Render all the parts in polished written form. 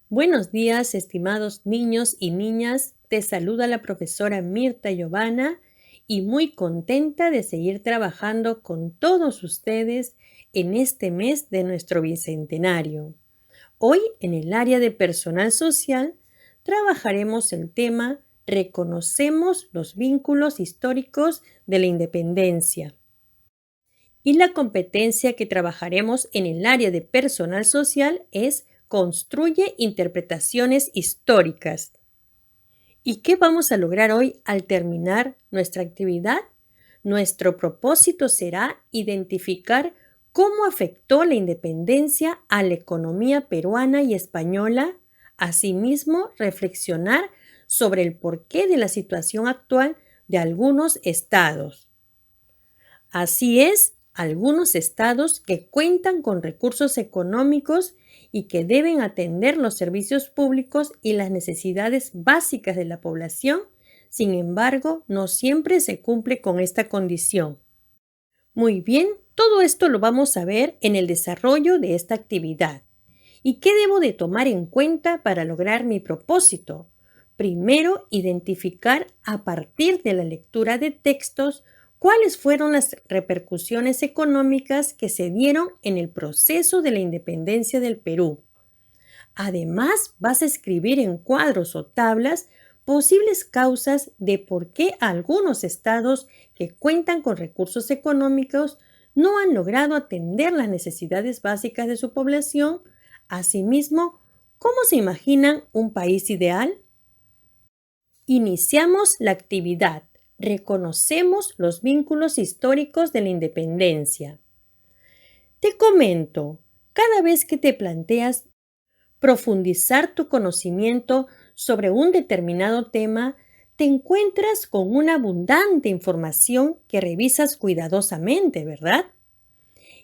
Buenos días, estimados niños y niñas. Te saluda la profesora Mirta Giovanna y muy contenta de seguir trabajando con todos ustedes en este mes de nuestro bicentenario. Hoy, en el área de personal social, trabajaremos el tema Reconocemos los vínculos históricos de la independencia. Y la competencia que trabajaremos en el área de personal social es Construye interpretaciones históricas. ¿Y qué vamos a lograr hoy al terminar nuestra actividad? Nuestro propósito será identificar cómo afectó la independencia a la economía peruana y española, asimismo reflexionar sobre el porqué de la situación actual de algunos estados. Así es, algunos estados que cuentan con recursos económicos y que deben atender los servicios públicos y las necesidades básicas de la población, sin embargo, no siempre se cumple con esta condición. Muy bien, todo esto lo vamos a ver en el desarrollo de esta actividad. ¿Y qué debo de tomar en cuenta para lograr mi propósito? Primero, identificar a partir de la lectura de textos cuáles fueron las repercusiones económicas que se dieron en el proceso de la independencia del Perú. Además, vas a escribir en cuadros o tablas posibles causas de por qué algunos estados que cuentan con recursos económicos no han logrado atender las necesidades básicas de su población. Asimismo, ¿cómo se imaginan un país ideal? Iniciamos la actividad. Reconocemos los vínculos históricos de la independencia. Te comento, cada vez que te planteas profundizar tu conocimiento sobre un determinado tema, te encuentras con una abundante información que revisas cuidadosamente, ¿verdad?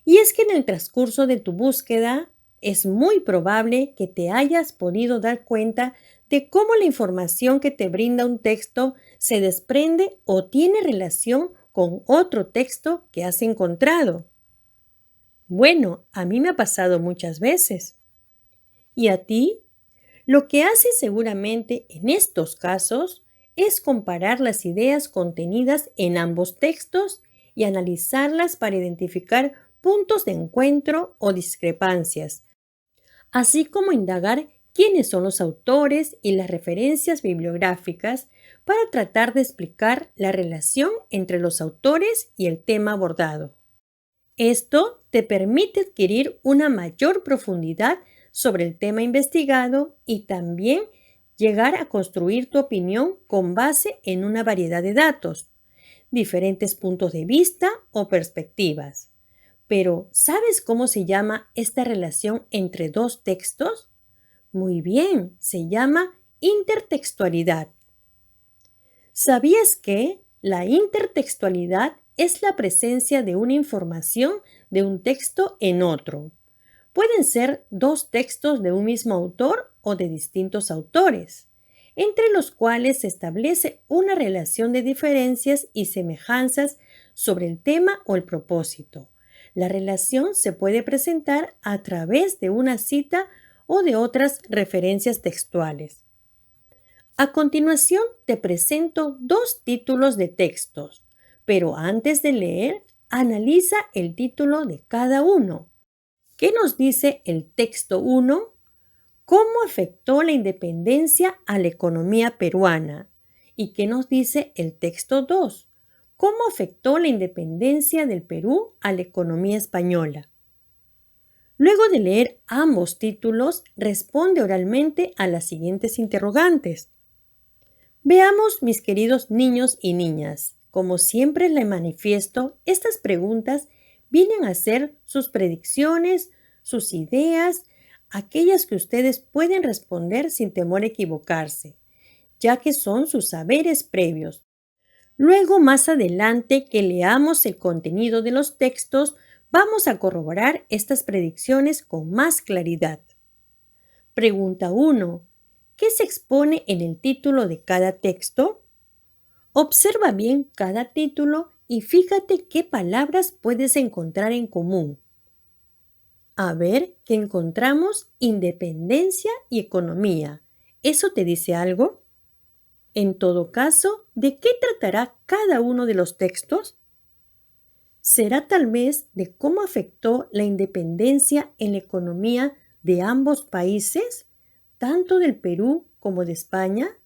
Y es que en el transcurso de tu búsqueda es muy probable que te hayas podido dar cuenta de cómo la información que te brinda un texto se desprende o tiene relación con otro texto que has encontrado. Bueno, a mí me ha pasado muchas veces. ¿Y a ti? Lo que haces seguramente en estos casos es comparar las ideas contenidas en ambos textos y analizarlas para identificar puntos de encuentro o discrepancias, así como indagar quiénes son los autores y las referencias bibliográficas para tratar de explicar la relación entre los autores y el tema abordado. Esto te permite adquirir una mayor profundidad sobre el tema investigado y también llegar a construir tu opinión con base en una variedad de datos, diferentes puntos de vista o perspectivas. Pero, ¿sabes cómo se llama esta relación entre dos textos? Muy bien, se llama intertextualidad. ¿Sabías que la intertextualidad es la presencia de una información de un texto en otro? Pueden ser dos textos de un mismo autor o de distintos autores, entre los cuales se establece una relación de diferencias y semejanzas sobre el tema o el propósito. La relación se puede presentar a través de una cita o de otras referencias textuales. A continuación te presento dos títulos de textos, pero antes de leer, analiza el título de cada uno. ¿Qué nos dice el texto 1? ¿Cómo afectó la independencia a la economía peruana? ¿Y qué nos dice el texto 2? ¿Cómo afectó la independencia del Perú a la economía española? Luego de leer ambos títulos, responde oralmente a las siguientes interrogantes. Veamos, mis queridos niños y niñas, como siempre les manifiesto, estas preguntas vienen a ser sus predicciones, sus ideas, aquellas que ustedes pueden responder sin temor a equivocarse, ya que son sus saberes previos. Luego, más adelante que leamos el contenido de los textos, vamos a corroborar estas predicciones con más claridad. Pregunta 1. ¿Qué se expone en el título de cada texto? Observa bien cada título y fíjate qué palabras puedes encontrar en común. A ver que encontramos independencia y economía. ¿Eso te dice algo? En todo caso, ¿de qué tratará cada uno de los textos? ¿Será tal vez de cómo afectó la independencia en la economía de ambos países, tanto del Perú como de España?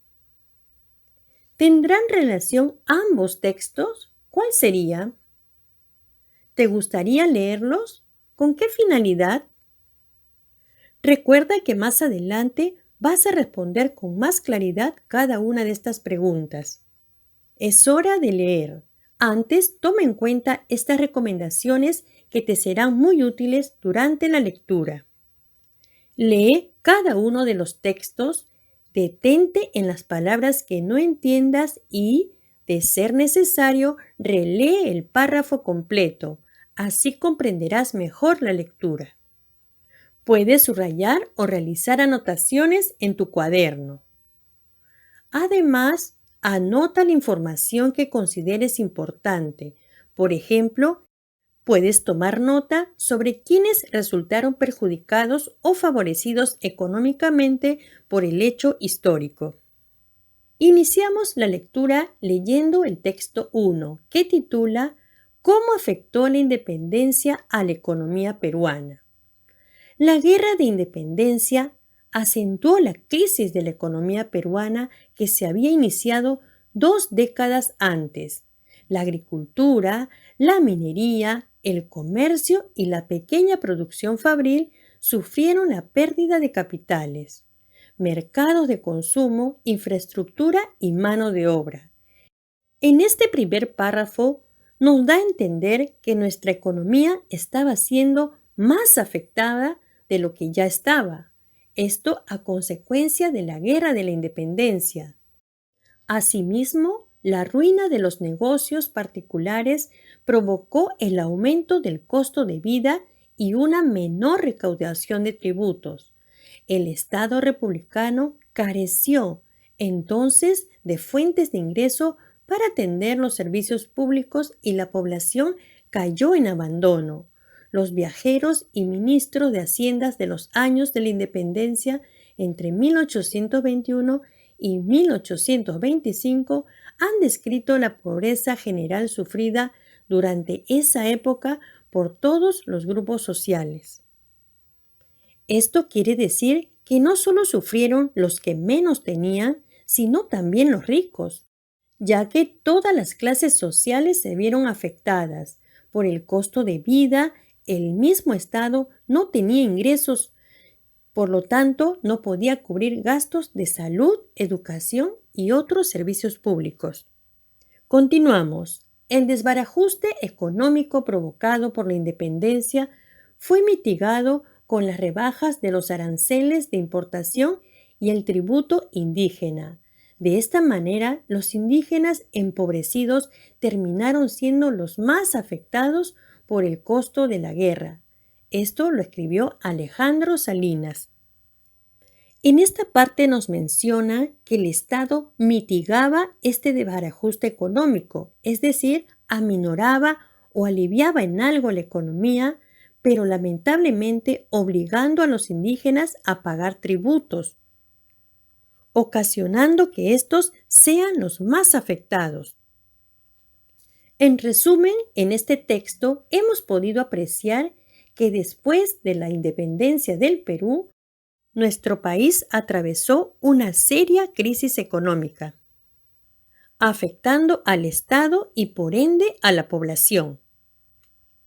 ¿Tendrán relación ambos textos? ¿Cuál sería? ¿Te gustaría leerlos? ¿Con qué finalidad? Recuerda que más adelante vas a responder con más claridad cada una de estas preguntas. Es hora de leer. Antes, toma en cuenta estas recomendaciones que te serán muy útiles durante la lectura. Lee cada uno de los textos, detente en las palabras que no entiendas y, de ser necesario, relee el párrafo completo. Así comprenderás mejor la lectura. Puedes subrayar o realizar anotaciones en tu cuaderno. Además, anota la información que consideres importante. Por ejemplo, puedes tomar nota sobre quiénes resultaron perjudicados o favorecidos económicamente por el hecho histórico. Iniciamos la lectura leyendo el texto 1, que titula ¿Cómo afectó la independencia a la economía peruana? La guerra de independencia acentuó la crisis de la economía peruana que se había iniciado 2 décadas antes. La agricultura, la minería, el comercio y la pequeña producción fabril sufrieron la pérdida de capitales, mercados de consumo, infraestructura y mano de obra. En este primer párrafo nos da a entender que nuestra economía estaba siendo más afectada de lo que ya estaba. Esto a consecuencia de la guerra de la independencia. Asimismo, la ruina de los negocios particulares provocó el aumento del costo de vida y una menor recaudación de tributos. El Estado republicano careció entonces de fuentes de ingreso para atender los servicios públicos y la población cayó en abandono. Los viajeros y ministros de haciendas de los años de la independencia entre 1821 y 1825 han descrito la pobreza general sufrida durante esa época por todos los grupos sociales. Esto quiere decir que no solo sufrieron los que menos tenían, sino también los ricos, ya que todas las clases sociales se vieron afectadas por el costo de vida. El mismo Estado no tenía ingresos, por lo tanto no podía cubrir gastos de salud, educación y otros servicios públicos. Continuamos. El desbarajuste económico provocado por la independencia fue mitigado con las rebajas de los aranceles de importación y el tributo indígena. De esta manera, los indígenas empobrecidos terminaron siendo los más afectados por el costo de la guerra. Esto lo escribió Alejandro Salinas. En esta parte nos menciona que el Estado mitigaba este desbarajuste económico, es decir, aminoraba o aliviaba en algo la economía, pero lamentablemente obligando a los indígenas a pagar tributos, ocasionando que estos sean los más afectados. En resumen, en este texto hemos podido apreciar que después de la independencia del Perú, nuestro país atravesó una seria crisis económica, afectando al Estado y por ende a la población.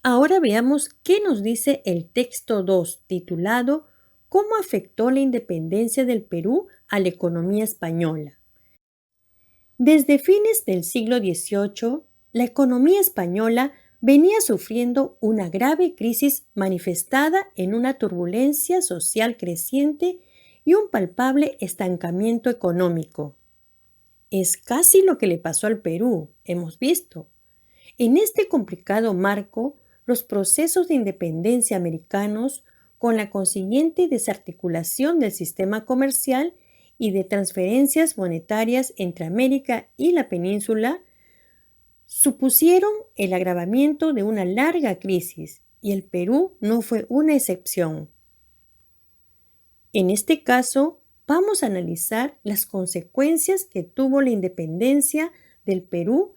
Ahora veamos qué nos dice el texto 2, titulado ¿Cómo afectó la independencia del Perú a la economía española? Desde fines del siglo XVIII, la economía española venía sufriendo una grave crisis manifestada en una turbulencia social creciente y un palpable estancamiento económico. Es casi lo que le pasó al Perú, hemos visto. En este complicado marco, los procesos de independencia americanos, con la consiguiente desarticulación del sistema comercial y de transferencias monetarias entre América y la península, supusieron el agravamiento de una larga crisis y el Perú no fue una excepción. En este caso, vamos a analizar las consecuencias que tuvo la independencia del Perú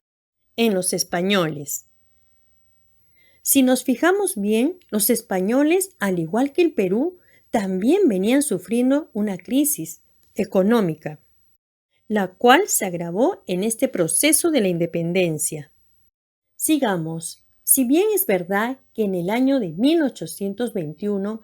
en los españoles. Si nos fijamos bien, los españoles, al igual que el Perú, también venían sufriendo una crisis económica, la cual se agravó en este proceso de la independencia. Sigamos. Si bien es verdad que en el año de 1821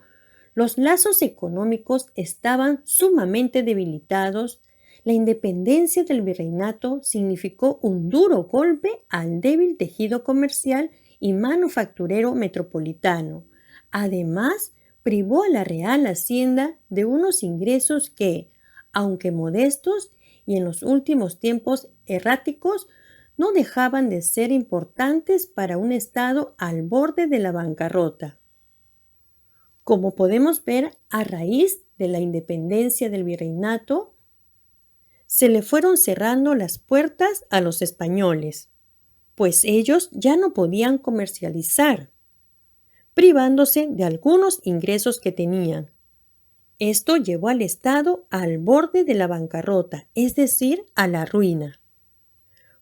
los lazos económicos estaban sumamente debilitados, la independencia del virreinato significó un duro golpe al débil tejido comercial y manufacturero metropolitano. Además, privó a la Real Hacienda de unos ingresos que, aunque modestos y en los últimos tiempos erráticos, no dejaban de ser importantes para un Estado al borde de la bancarrota. Como podemos ver, a raíz de la independencia del virreinato, se le fueron cerrando las puertas a los españoles, pues ellos ya no podían comercializar, privándose de algunos ingresos que tenían. Esto llevó al Estado al borde de la bancarrota, es decir, a la ruina.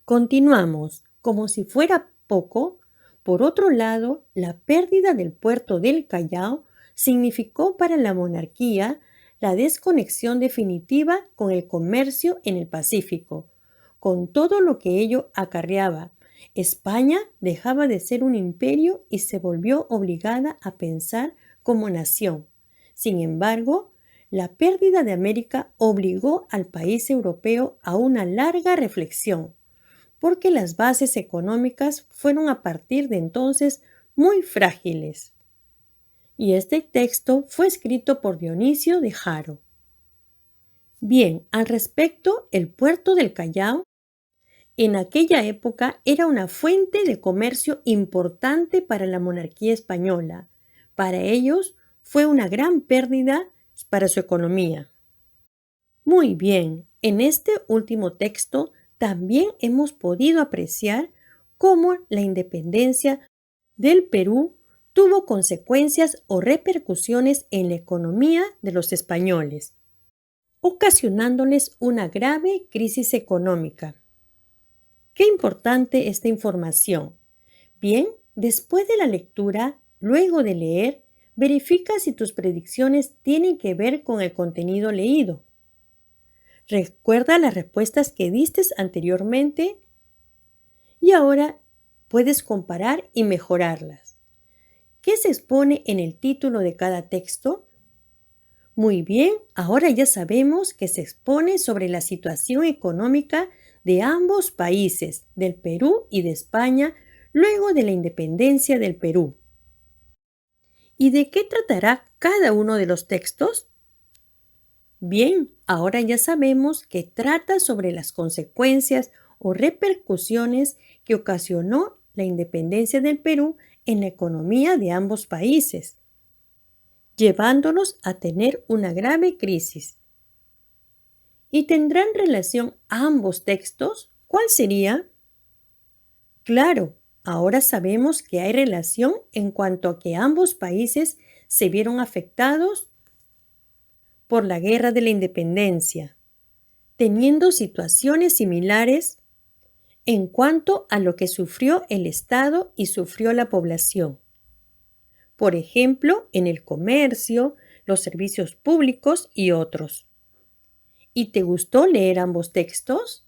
Continuamos. Como si fuera poco, por otro lado, la pérdida del puerto del Callao significó para la monarquía la desconexión definitiva con el comercio en el Pacífico, con todo lo que ello acarreaba. España dejaba de ser un imperio y se volvió obligada a pensar como nación. Sin embargo, la pérdida de América obligó al país europeo a una larga reflexión, porque las bases económicas fueron a partir de entonces muy frágiles. Y este texto fue escrito por Dionisio de Haro. Bien, al respecto, el puerto del Callao en aquella época era una fuente de comercio importante para la monarquía española. Para ellos fue una gran pérdida para su economía. Muy bien, en este último texto también hemos podido apreciar cómo la independencia del Perú tuvo consecuencias o repercusiones en la economía de los españoles, ocasionándoles una grave crisis económica. Qué importante esta información. Bien, después de la lectura, luego de leer, verifica si tus predicciones tienen que ver con el contenido leído. Recuerda las respuestas que diste anteriormente y ahora puedes comparar y mejorarlas. ¿Qué se expone en el título de cada texto? Muy bien, ahora ya sabemos que se expone sobre la situación económica de ambos países, del Perú y de España, luego de la independencia del Perú. ¿Y de qué tratará cada uno de los textos? Bien, ahora ya sabemos que trata sobre las consecuencias o repercusiones que ocasionó la independencia del Perú en la economía de ambos países, llevándolos a tener una grave crisis. ¿Y tendrán relación ambos textos? ¿Cuál sería? Claro, ahora sabemos que hay relación en cuanto a que ambos países se vieron afectados por la Guerra de la Independencia, teniendo situaciones similares en cuanto a lo que sufrió el Estado y sufrió la población. Por ejemplo, en el comercio, los servicios públicos y otros. ¿Y te gustó leer ambos textos?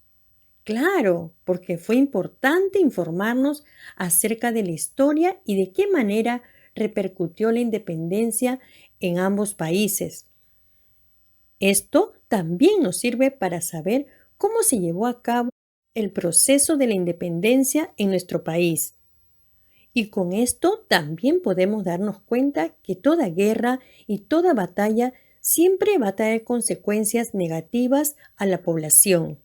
Claro, porque fue importante informarnos acerca de la historia y de qué manera repercutió la independencia en ambos países. Esto también nos sirve para saber cómo se llevó a cabo el proceso de la independencia en nuestro país. Y con esto también podemos darnos cuenta que toda guerra y toda batalla siempre va a traer consecuencias negativas a la población.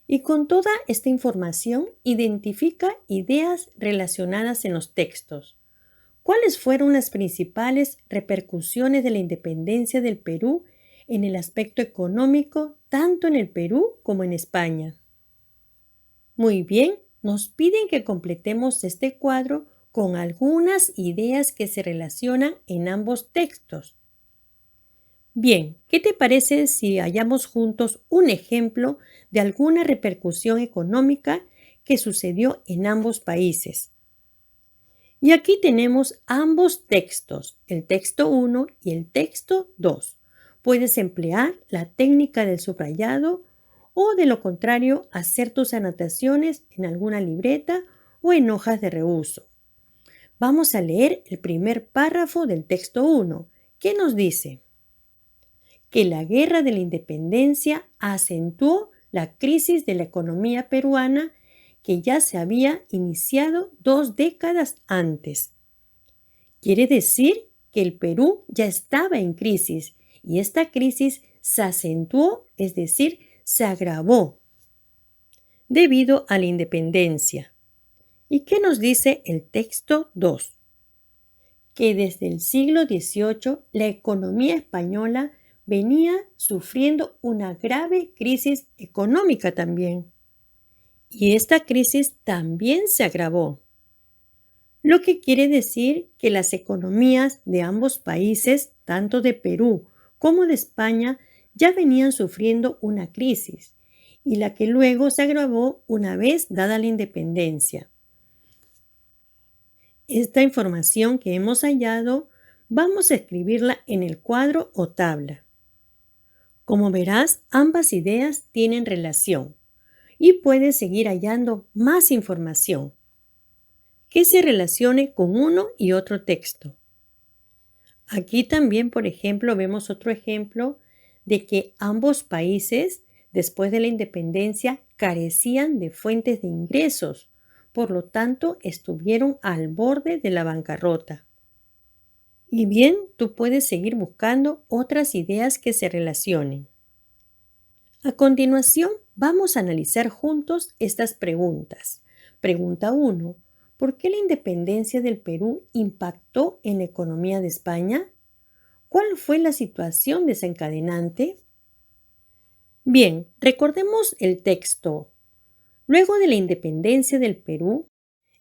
Y con toda esta información identifica ideas relacionadas en los textos. ¿Cuáles fueron las principales repercusiones de la independencia del Perú en el aspecto económico, tanto en el Perú como en España? Muy bien, nos piden que completemos este cuadro con algunas ideas que se relacionan en ambos textos. Bien, ¿qué te parece si hallamos juntos un ejemplo de alguna repercusión económica que sucedió en ambos países? Y aquí tenemos ambos textos, el texto 1 y el texto 2. Puedes emplear la técnica del subrayado o, de lo contrario, hacer tus anotaciones en alguna libreta o en hojas de reuso. Vamos a leer el primer párrafo del texto 1. ¿Qué nos dice? Que la Guerra de la Independencia acentuó la crisis de la economía peruana que ya se había iniciado 2 décadas antes. Quiere decir que el Perú ya estaba en crisis y esta crisis se acentuó, es decir, se agravó debido a la independencia. ¿Y qué nos dice el texto 2? Que desde el siglo XVIII la economía española venía sufriendo una grave crisis económica también. Y esta crisis también se agravó, lo que quiere decir que las economías de ambos países, tanto de Perú como de España, ya venían sufriendo una crisis, y la que luego se agravó una vez dada la independencia. Esta información que hemos hallado, vamos a escribirla en el cuadro o tabla. Como verás, ambas ideas tienen relación y puedes seguir hallando más información que se relacione con uno y otro texto. Aquí también, por ejemplo, vemos otro ejemplo de que ambos países, después de la independencia, carecían de fuentes de ingresos, por lo tanto, estuvieron al borde de la bancarrota. Y bien, tú puedes seguir buscando otras ideas que se relacionen. A continuación, vamos a analizar juntos estas preguntas. Pregunta 1. ¿Por qué la independencia del Perú impactó en la economía de España? ¿Cuál fue la situación desencadenante? Bien, recordemos el texto. Luego de la independencia del Perú,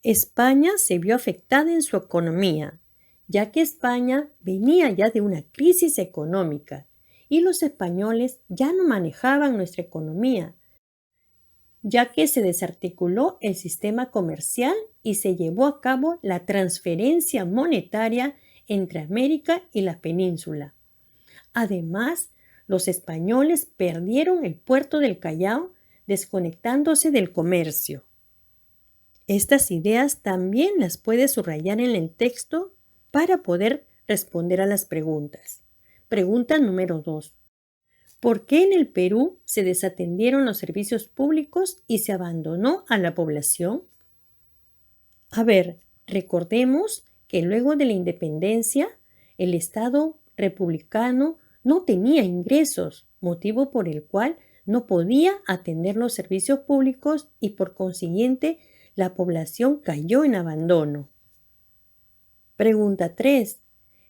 España se vio afectada en su economía, ya que España venía ya de una crisis económica y los españoles ya no manejaban nuestra economía, ya que se desarticuló el sistema comercial y se llevó a cabo la transferencia monetaria entre América y la península. Además, los españoles perdieron el puerto del Callao, desconectándose del comercio. Estas ideas también las puedes subrayar en el texto para poder responder a las preguntas. Pregunta número 2. ¿Por qué en el Perú se desatendieron los servicios públicos y se abandonó a la población? A ver, recordemos que luego de la independencia, el Estado republicano no tenía ingresos, motivo por el cual no podía atender los servicios públicos y por consiguiente la población cayó en abandono. Pregunta 3.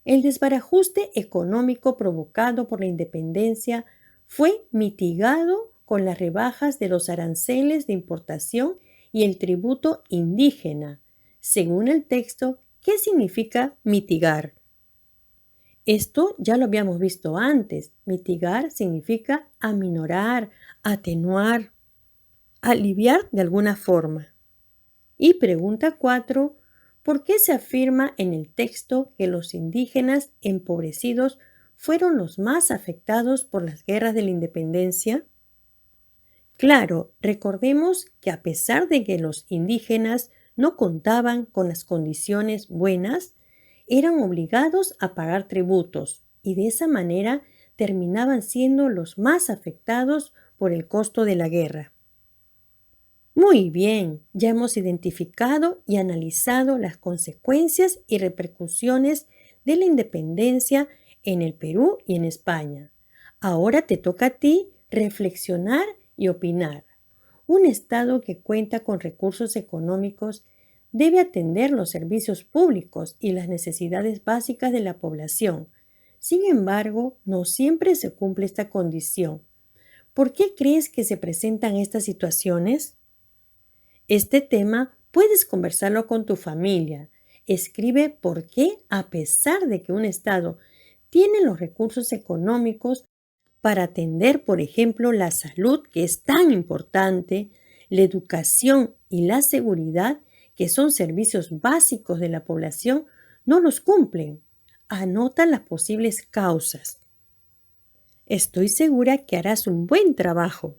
¿El desbarajuste económico provocado por la independencia fue mitigado con las rebajas de los aranceles de importación y el tributo indígena? Según el texto, ¿qué significa mitigar? Esto ya lo habíamos visto antes. Mitigar significa aminorar, atenuar, aliviar de alguna forma. Y pregunta 4. ¿Por qué se afirma en el texto que los indígenas empobrecidos fueron los más afectados por las guerras de la independencia? Claro, recordemos que a pesar de que los indígenas no contaban con las condiciones buenas, eran obligados a pagar tributos y de esa manera terminaban siendo los más afectados por el costo de la guerra. Muy bien, ya hemos identificado y analizado las consecuencias y repercusiones de la independencia en el Perú y en España. Ahora te toca a ti reflexionar y opinar. Un Estado que cuenta con recursos económicos debe atender los servicios públicos y las necesidades básicas de la población. Sin embargo, no siempre se cumple esta condición. ¿Por qué crees que se presentan estas situaciones? Este tema puedes conversarlo con tu familia Escribe por qué, a pesar de que un Estado tiene los recursos económicos para atender, por ejemplo, la salud, que es tan importante, la educación y la seguridad, que son servicios básicos de la población, no los cumplen. Anota las posibles causas. Estoy segura que harás un buen trabajo.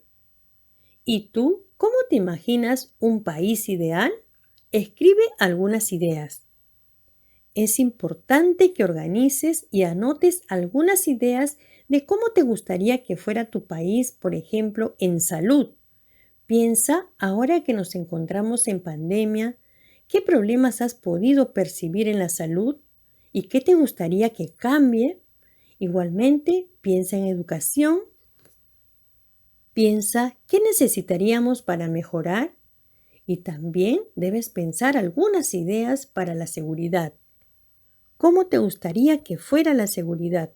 ¿Y tú, cómo te imaginas un país ideal? Escribe algunas ideas. Es importante que organices y anotes algunas ideas de cómo te gustaría que fuera tu país, por ejemplo, en salud. Piensa, ahora que nos encontramos en pandemia, ¿qué problemas has podido percibir en la salud y qué te gustaría que cambie? Igualmente, piensa en educación. Piensa, ¿qué necesitaríamos para mejorar? Y también debes pensar algunas ideas para la seguridad. ¿Cómo te gustaría que fuera la seguridad?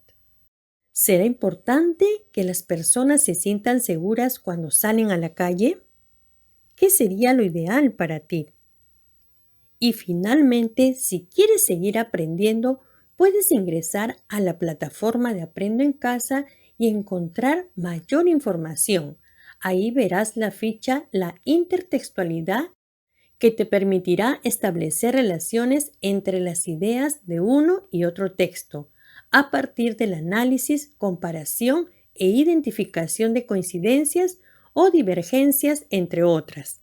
¿Será importante que las personas se sientan seguras cuando salen a la calle? ¿Qué sería lo ideal para ti? Y finalmente, si quieres seguir aprendiendo, puedes ingresar a la plataforma de Aprendo en Casa y encontrar mayor información. Ahí verás la ficha La intertextualidad, que te permitirá establecer relaciones entre las ideas de uno y otro texto, a partir del análisis, comparación e identificación de coincidencias o divergencias, entre otras.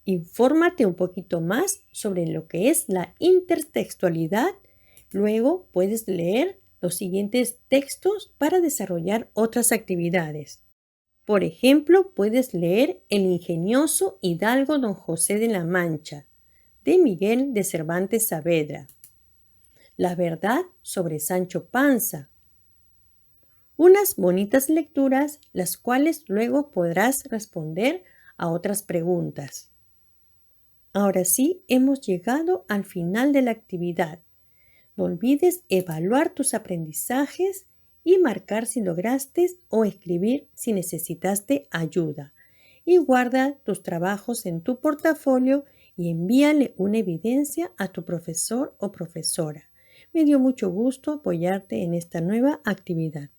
Infórmate un poquito más sobre lo que es la intertextualidad. Luego puedes leer los siguientes textos para desarrollar otras actividades. Por ejemplo, puedes leer El ingenioso hidalgo Don José de la Mancha, de Miguel de Cervantes Saavedra. La verdad sobre Sancho Panza. Unas bonitas lecturas, las cuales luego podrás responder a otras preguntas. Ahora sí, hemos llegado al final de la actividad. No olvides evaluar tus aprendizajes y marcar si lograste o escribir si necesitaste ayuda. Y guarda tus trabajos en tu portafolio y envíale una evidencia a tu profesor o profesora. Me dio mucho gusto apoyarte en esta nueva actividad.